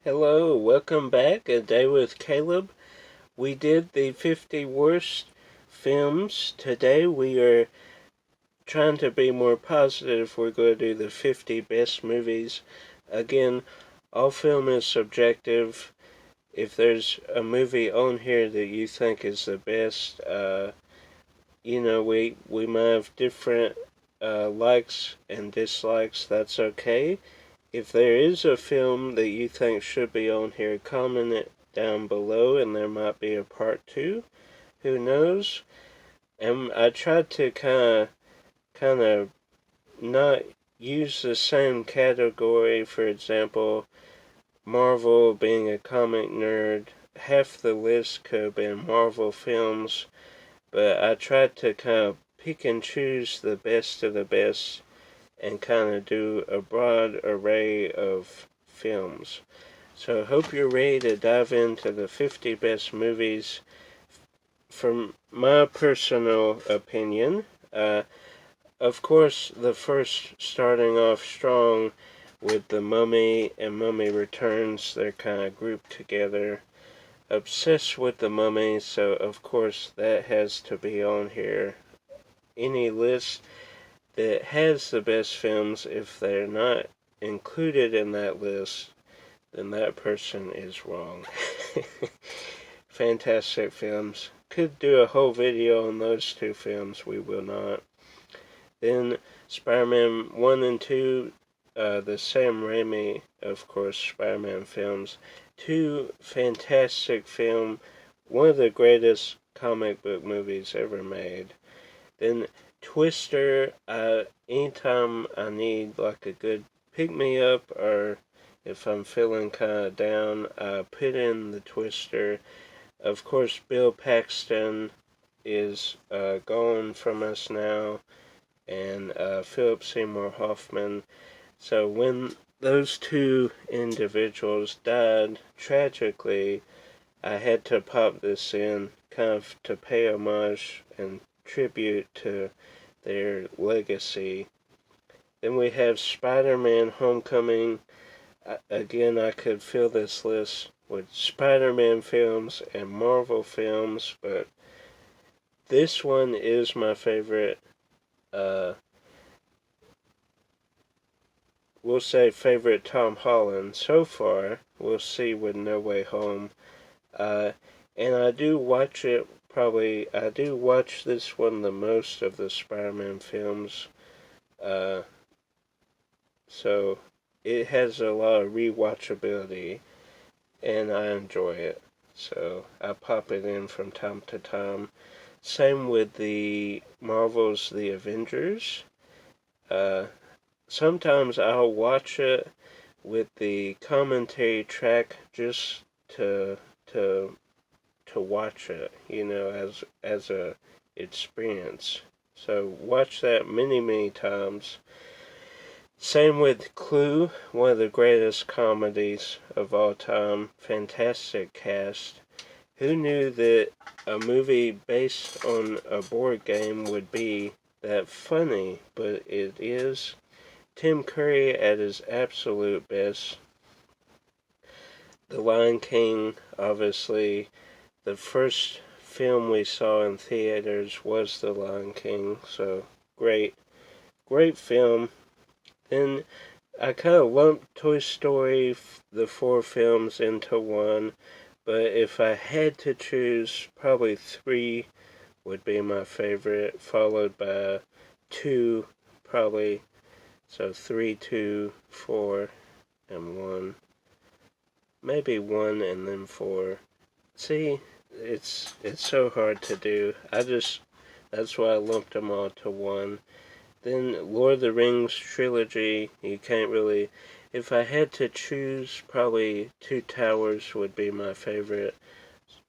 Hello, welcome back. A Day with Caleb. We did the 50 worst films. Today we are trying to be more positive. We're going to do the 50 best movies. Again, all film is subjective. If there's a movie on here that you think is the best, we might have different likes and dislikes. That's okay. If there is a film that you think should be on here, comment it down below and there might be a part 2. Who knows? And I tried to kind of not use the same category. For example, Marvel being a comic nerd, half the list could have been Marvel films, but I tried to kind of pick and choose the best of the best and kind of do a broad array of films. So I hope you're ready to dive into the 50 best movies. From my personal opinion, of course, the first starting off strong with The Mummy and Mummy Returns. They're kind of grouped together. Obsessed with The Mummy, so of course that has to be on here. Any list that has the best films, if they're not included in that list, then that person is wrong. Fantastic films. Could do a whole video on those two films. We will not. Then Spider-Man 1 and 2, the Sam Raimi, of course, Spider-Man films. Two fantastic films. One of the greatest comic book movies ever made. Then Twister, anytime I need like a good pick-me-up, or if I'm feeling kind of down, I put in the Twister. Of course, Bill Paxton is gone from us now, and Philip Seymour Hoffman. So when those two individuals died tragically, I had to pop this in, kind of to pay homage and tribute to their legacy. Then we have Spider-Man Homecoming. Again, I could fill this list with Spider-Man films and Marvel films, but this one is my favorite. We'll say favorite Tom Holland so far. We'll see with No Way Home. And I do watch it, I do watch this one the most of the Spider-Man films. So it has a lot of rewatchability, and I enjoy it. So I pop it in from time to time. Same with the Marvel's The Avengers. Sometimes I'll watch it with the commentary track just to watch it, as a experience. So watch that many times. Same with Clue, one of the greatest comedies of all time. Fantastic cast. Who knew that a movie based on a board game would be that funny? But it is. Tim Curry at his absolute best. The Lion King, obviously. The first film we saw in theaters was The Lion King, so great film. Then I kind of lumped Toy Story, the 4 films, into one, but if I had to choose, probably 3 would be my favorite, followed by 2, probably. So 3, 2, 4, and 1. Maybe 1 and then 4. See, it's so hard to do. That's why I lumped them all to one. Then Lord of the Rings trilogy, you can't really. If I had to choose, probably Two Towers would be my favorite,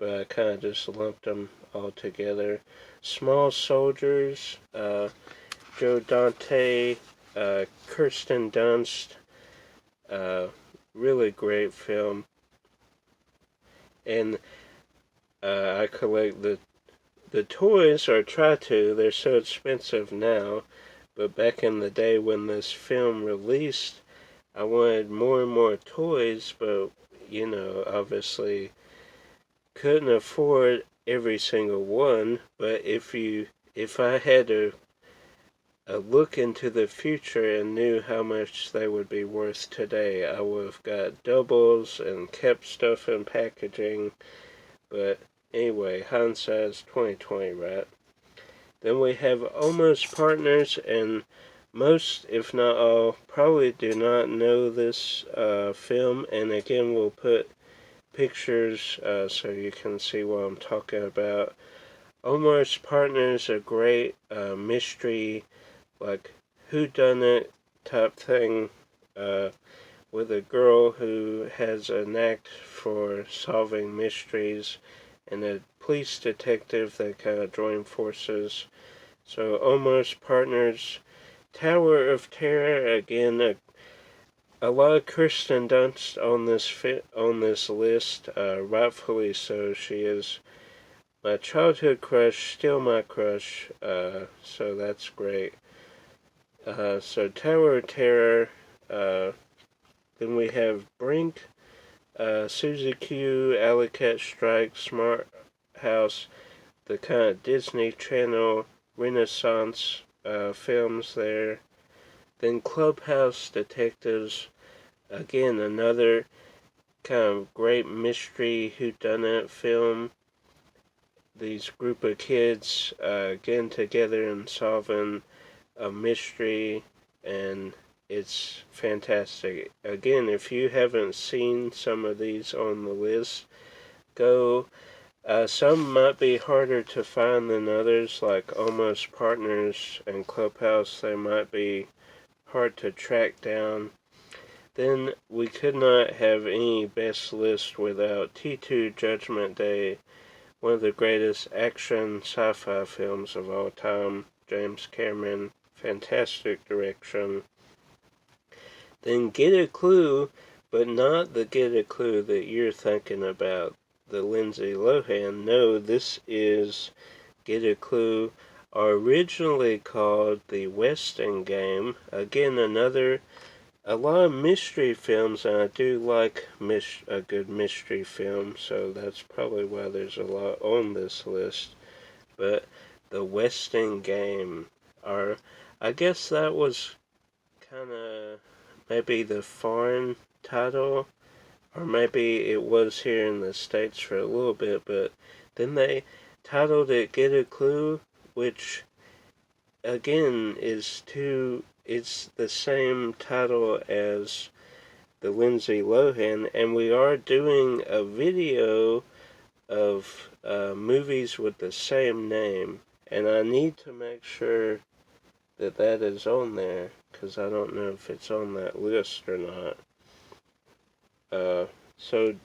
but I kind of just lumped them all together. Small Soldiers, Joe Dante, Kirsten Dunst, really great film. And I collect the toys, or try to. They're so expensive now, but back in the day when this film released, I wanted more and more toys, but obviously couldn't afford every single one, but if I had a look into the future and knew how much they would be worth today, I would have got doubles and kept stuff in packaging. But anyway, hindsight's 2020, right? Then we have Almost Partners, and most, if not all, probably do not know this film. And again, we'll put pictures so you can see what I'm talking about. Almost Partners, a great mystery, like whodunit type thing, with a girl who has a knack for solving mysteries and a police detective that kind of join forces. So Almost Partners. Tower of Terror, again, a lot of Kirsten Dunst on this list, rightfully so. She is my childhood crush, still my crush, so that's great. So Tower of Terror, then we have Brink, Suzy Q, Alley Cat Strike, Smart House, the kind of Disney Channel Renaissance films there. Then Clubhouse Detectives, again another kind of great mystery whodunit film. These group of kids getting together and solving a mystery, and it's fantastic. Again, if you haven't seen some of these on the list, go. Some might be harder to find than others, like Almost Partners and Clubhouse. They might be hard to track down. Then we could not have any best list without T2 Judgment Day, one of the greatest action sci-fi films of all time. James Cameron, fantastic direction. Then Get a Clue, but not the Get a Clue that you're thinking about, the Lindsay Lohan. No, this is Get a Clue, originally called The Weston Game. Again, a lot of mystery films, and I do like a good mystery film, so that's probably why there's a lot on this list. But The Weston Game, I guess that was kind of maybe the foreign title, or maybe it was here in the States for a little bit, but then they titled it Get a Clue, which again it's the same title as the Lindsay Lohan, and we are doing a video of movies with the same name, and I need to make sure that is on there, because I don't know if it's on that list or not. So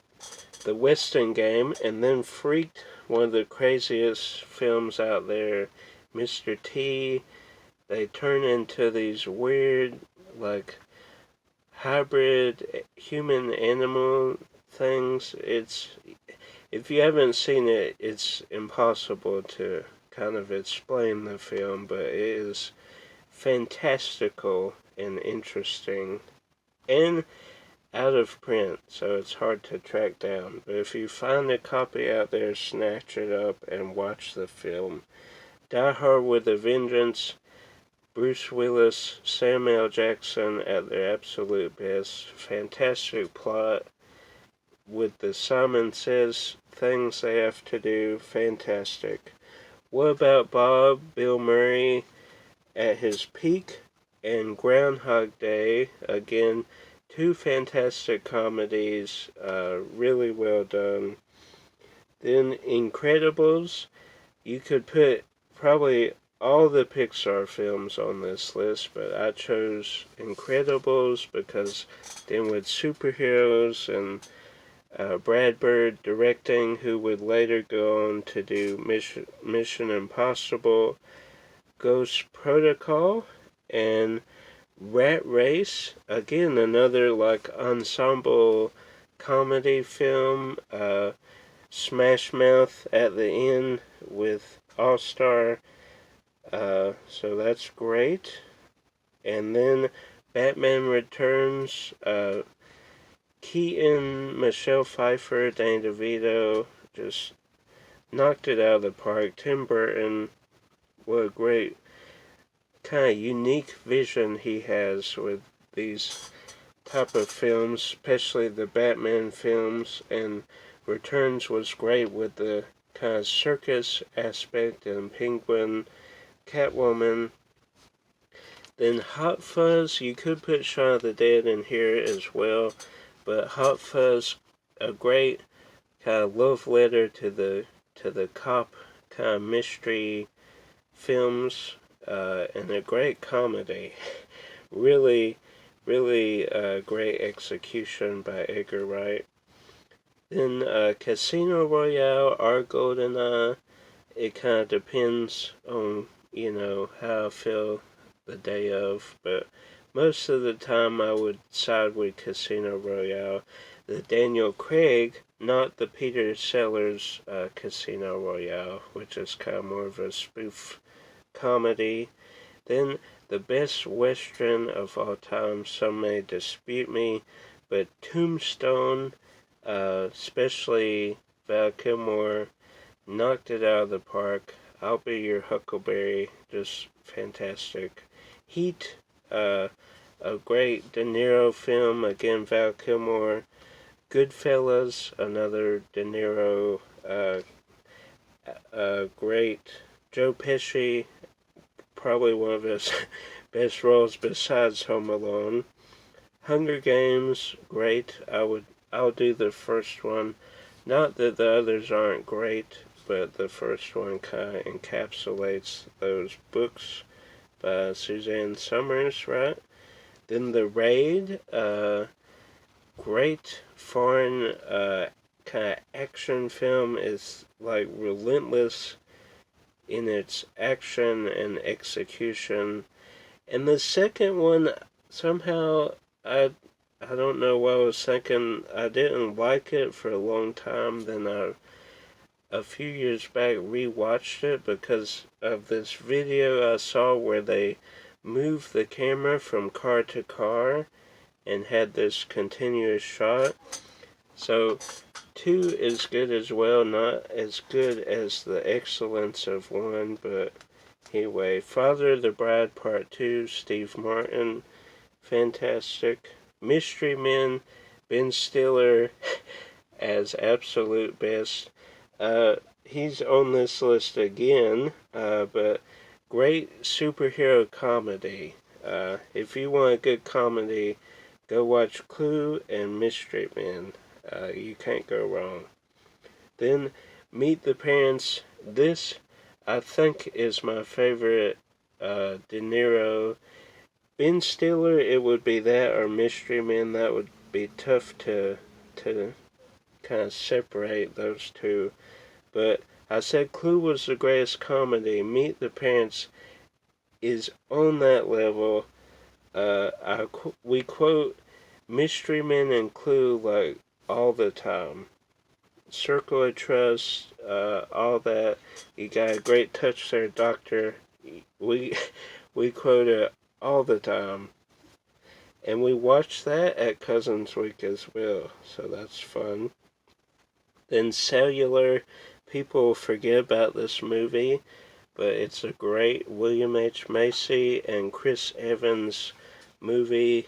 The Weston Game, and then Freaked, one of the craziest films out there, Mr. T. They turn into these weird, like, hybrid human-animal things. If you haven't seen it, it's impossible to kind of explain the film, but it is fantastical and interesting, and out of print, so it's hard to track down. But if you find a copy out there, snatch it up and watch the film. Die Hard with a Vengeance, Bruce Willis, Samuel Jackson at their absolute best. Fantastic plot with the Simon Says things they have to do. Fantastic. What About Bob? Bill Murray at his peak, and Groundhog Day, again, two fantastic comedies, really well done. Then Incredibles, you could put probably all the Pixar films on this list, but I chose Incredibles because then with superheroes and Brad Bird directing, who would later go on to do Mission Impossible, Ghost Protocol, and Rat Race, again another like ensemble comedy film, Smash Mouth at the end with All-Star, so that's great. And then Batman Returns, Keaton, Michelle Pfeiffer, Danny DeVito, just knocked it out of the park. Tim Burton, what a great kind of unique vision he has with these type of films, especially the Batman films, and Returns was great with the kind of circus aspect and Penguin, Catwoman. Then Hot Fuzz, you could put Shaun of the Dead in here as well, but Hot Fuzz, a great kind of love letter to the cop kind of mystery films, and a great comedy. Really, really great execution by Edgar Wright. Then Casino Royale, or GoldenEye, it kind of depends on, how I feel the day of, but most of the time I would side with Casino Royale. The Daniel Craig, not the Peter Sellers Casino Royale, which is kind of more of a spoof comedy. Then the best Western of all time, some may dispute me, but Tombstone, especially Val Kilmer, knocked it out of the park. I'll Be Your Huckleberry, just fantastic. Heat, a great De Niro film, again Val Kilmer. Goodfellas, another De Niro, great. Joe Pesci, probably one of his best roles besides Home Alone. Hunger Games, great. I'll do the first one. Not that the others aren't great, but the first one kind of encapsulates those books by Suzanne Summers, right? Then The Raid, great foreign kind of action film, is like relentless in its action and execution. And the second one, somehow, I don't know what I was thinking. I didn't like it for a long time. Then a few years back, rewatched it because of this video I saw where they moved the camera from car to car and had this continuous shot. So 2 is good as well, not as good as the excellence of 1, but anyway. Father of the Bride Part 2, Steve Martin, fantastic. Mystery Men, Ben Stiller as absolute best. He's on this list again, but great superhero comedy. If you want a good comedy, go watch Clue and Mystery Men. You can't go wrong. Then Meet the Parents. This, I think, is my favorite De Niro. Ben Stiller, it would be that or Mystery Men. That would be tough to kind of separate those two. But I said Clue was the greatest comedy. Meet the Parents is on that level. We quote Mystery Men and Clue like all the time. Circle of Trust, all that. You got a great touch there, Doctor. We quote it all the time. And we watch that at Cousins Week as well, so that's fun. Then Cellular, people forget about this movie, but it's a great William H. Macy and Chris Evans movie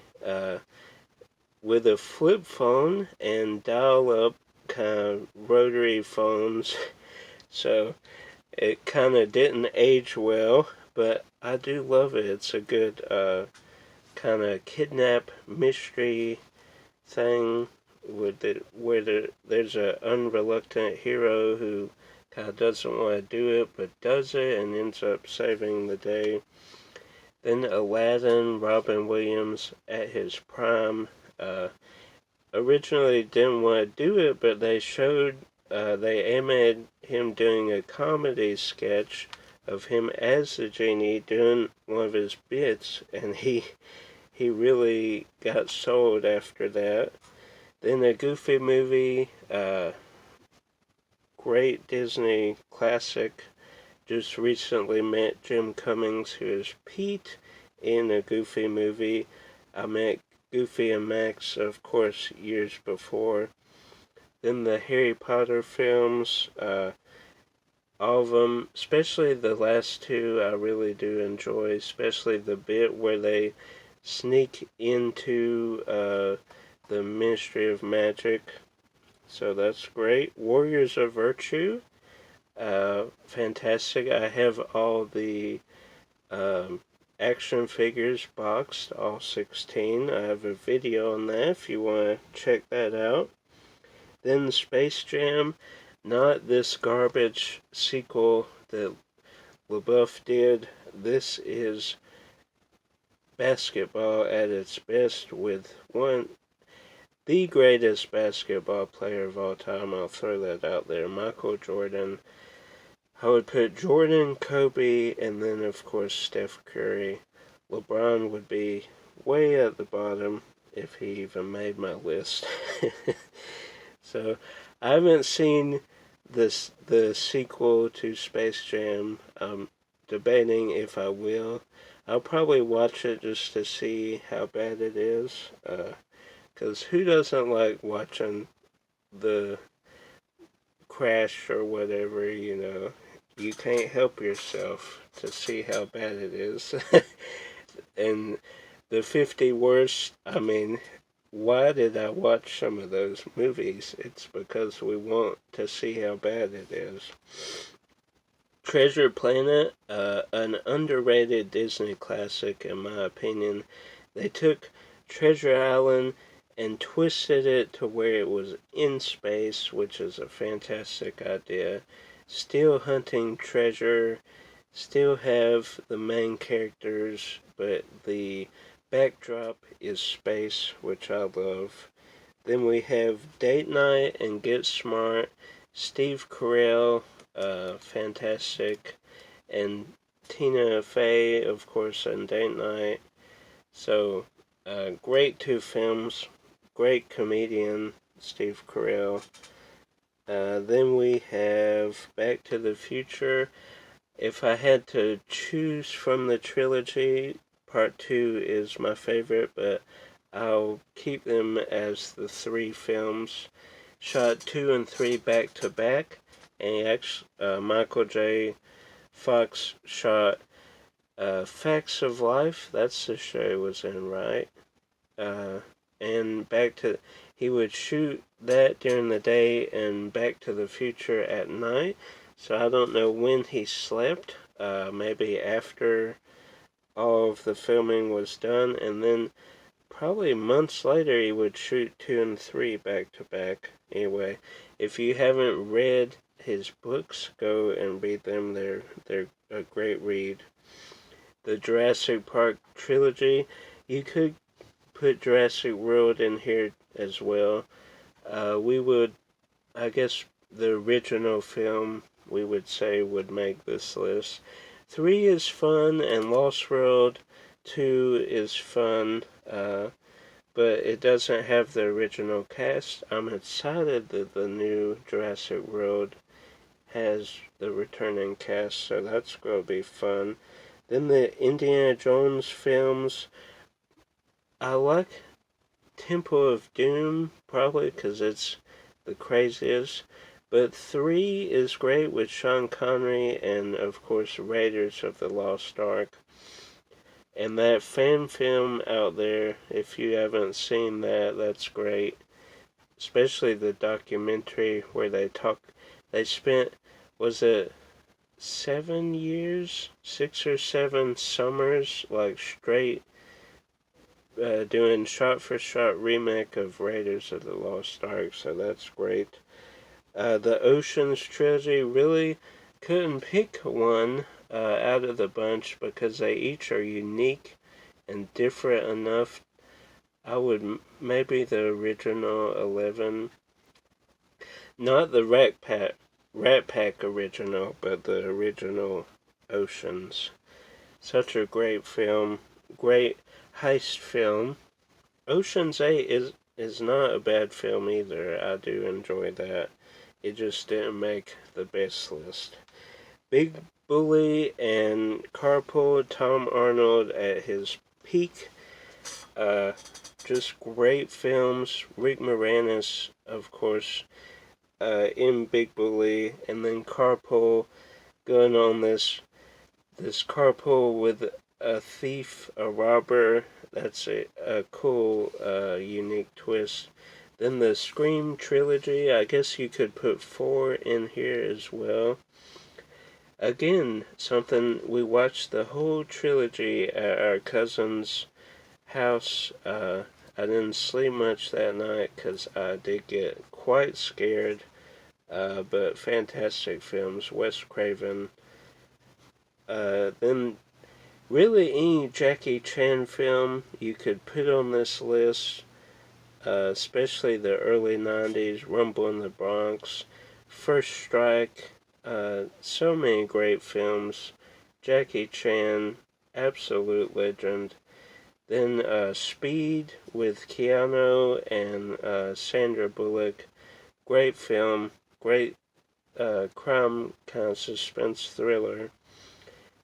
with a flip phone and dial-up kind of rotary phones. So it kind of didn't age well, but I do love it. It's a good kind of kidnap mystery thing with it, where there's an unreluctant hero who kind of doesn't want to do it, but does it and ends up saving the day. Then Aladdin, Robin Williams at his prime. Originally didn't want to do it, but they showed, they animated him doing a comedy sketch of him as the genie doing one of his bits, and he really got sold after that. Then a Goofy movie, great Disney classic. Just recently met Jim Cummings, who is Pete in a Goofy movie. I met Goofy and Max, of course, years before. Then the Harry Potter films, all of them, especially the last two, I really do enjoy, especially the bit where they sneak into the Ministry of Magic. So that's great. Warriors of Virtue, fantastic. I have all the action figures boxed, all 16. I have a video on that if you want to check that out. Then Space Jam, not this garbage sequel that LaBeouf did. This is basketball at its best with the greatest basketball player of all time. I'll throw that out there, Michael Jordan. I would put Jordan, Kobe, and then of course Steph Curry. LeBron would be way at the bottom if he even made my list. So I haven't seen the sequel to Space Jam. I'm debating if I will. I'll probably watch it just to see how bad it is. Because who doesn't like watching the crash or whatever, you know? You can't help yourself to see how bad it is. And the 50 worst, I mean, why did I watch some of those movies? It's because we want to see how bad it is. Treasure Planet, an underrated Disney classic in my opinion. They took Treasure Island and twisted it to where it was in space, which is a fantastic idea. Still hunting treasure, still have the main characters, but the backdrop is space, which I love. Then we have Date Night and Get Smart, Steve Carell, fantastic, and Tina Fey, of course, on Date Night. So, great two films, great comedian, Steve Carell. Then we have Back to the Future. If I had to choose from the trilogy, Part 2 is my favorite, but I'll keep them as the three films. Shot 2 and 3 back to back, and Michael J. Fox shot Facts of Life. That's the show he was in, right? And he would shoot that during the day and Back to the Future at night. So I don't know when he slept. Maybe after all of the filming was done, and then probably months later he would shoot 2 and 3 back to back. Anyway, if you haven't read his books, go and read them. They're a great read. The Jurassic Park trilogy, you could put Jurassic World in here as well. We would, I guess, the original film, we would say, would make this list. 3 is fun, and Lost World 2 is fun, but it doesn't have the original cast. I'm excited that the new Jurassic World has the returning cast, so that's going to be fun. Then the Indiana Jones films, I like Temple of Doom, probably because it's the craziest. But 3 is great with Sean Connery and, of course, Raiders of the Lost Ark. And that fan film out there, if you haven't seen that, that's great. Especially the documentary where they spent, was it 7 years? 6 or 7 summers, like straight, doing shot-for-shot remake of Raiders of the Lost Ark, so that's great. The Oceans trilogy, really couldn't pick one out of the bunch because they each are unique and different enough. I would maybe the original 11, not the Rat Pack original, but the original Oceans. Such a great film, great heist film. Ocean's 8 is not a bad film either. I do enjoy that. It just didn't make the best list. Big Bully and Carpool, Tom Arnold at his peak. Just great films. Rick Moranis, of course, in Big Bully, and then Carpool, going on this carpool with a thief, a robber. That's a cool, unique twist. Then the Scream trilogy, I guess you could put 4 in here as well. Again, something we watched the whole trilogy at our cousin's house. I didn't sleep much that night because I did get quite scared. But fantastic films. Wes Craven. Then really any Jackie Chan film you could put on this list, especially the early 90s, Rumble in the Bronx, First Strike, so many great films. Jackie Chan, absolute legend. Then Speed with Keanu and Sandra Bullock, great film, great crime kind of suspense thriller.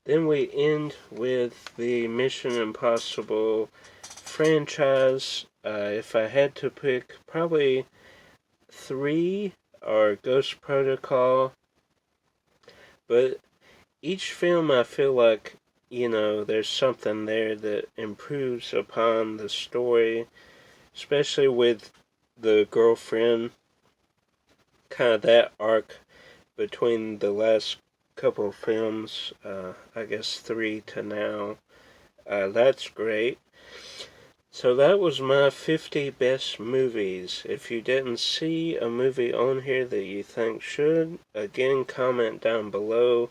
Then we end with the Mission Impossible franchise. If I had to pick, probably 3 are Ghost Protocol. But each film I feel like, there's something there that improves upon the story, especially with the girlfriend, kind of that arc between the last couple of films, I guess 3 to now. That's great. So that was my 50 best movies. If you didn't see a movie on here that you think should, again, comment down below.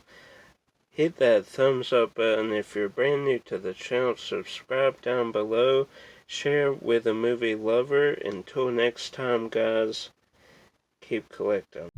Hit that thumbs up button. If you're brand new to the channel, subscribe down below. Share with a movie lover. Until next time, guys, keep collecting.